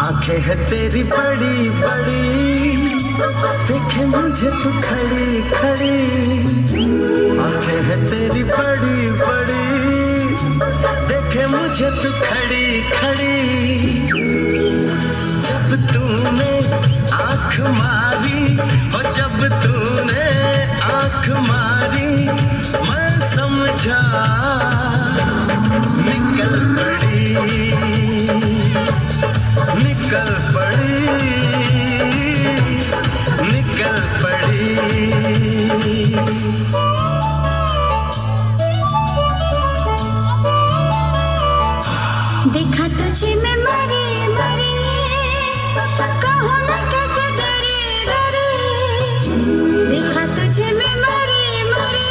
आंखें है तेरी बड़ी बड़ी, देखे मुझे तू खड़ी खड़ी। आंखें है तेरी बड़ी बड़ी, देखे मुझे तू खड़ी खड़ी। जब तूने आँख मारी हो, जब तूने आँख मारी, मैं समझा निकल पड़ी, निकल पड़ी, निकल पड़ी। देखा तुझे मैं मरी मरी, कहूँ मैं कैसे डरी डरी। देखा तुझे मैं मरी मरी,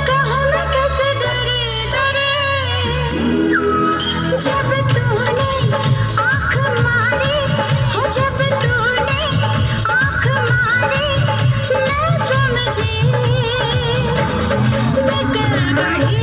कहूँ मैं कैसे डरी डरी। जब तूने आँख मारी हो, जब तूने आँख मारी, मैं समझी निकल पड़ी,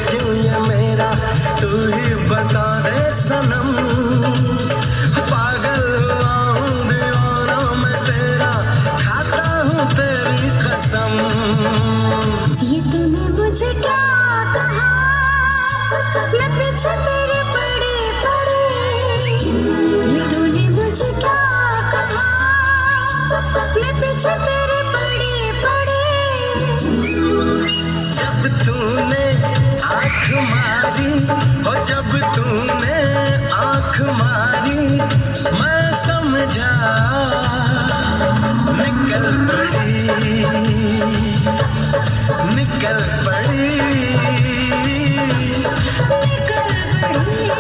क्यों ये मेरा, तू ही बता दे सनम। पागल हुआ हूँ दीवाना मैं तेरा, खाता हूँ तेरी कसम। ये तूने मुझे क्या कहा, मैं पीछे तेरे पड़ी पड़ी। ये तूने मुझे क्या कहा, मैं पीछे तेरे पड़ी पड़ी। जब तूने आँख मारी हो, जब तूने आँख मारी, मैं समझा निकल पड़ी, निकल पड़ी, निकल पड़ी।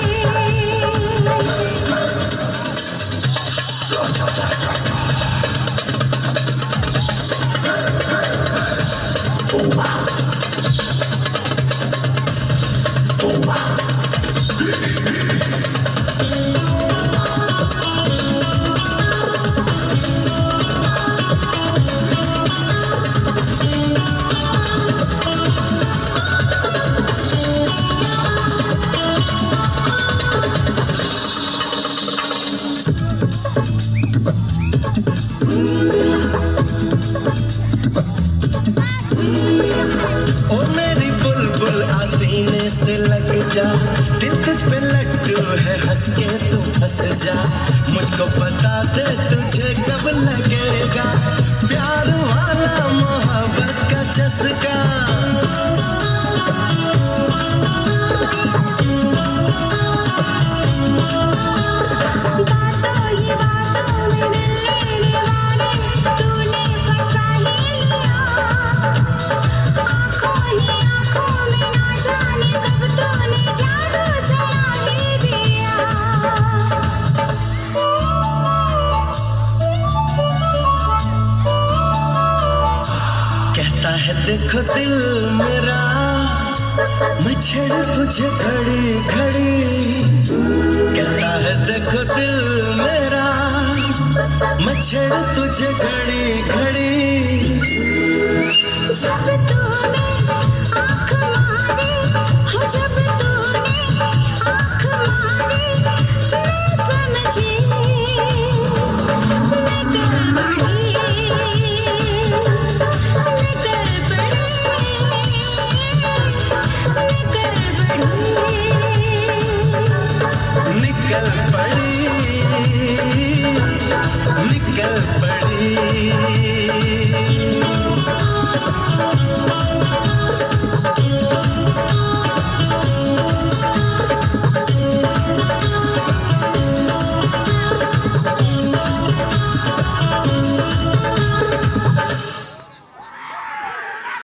ओ मेरी बुलबुल आसीने से लग जा, दिल तुझ पे लट्टू है, हंस के तू हंस जा। मुझको बता दे तुझे कब लगेगा प्यार वाला मोहब्बत का चस्का। कहता है देखो दिल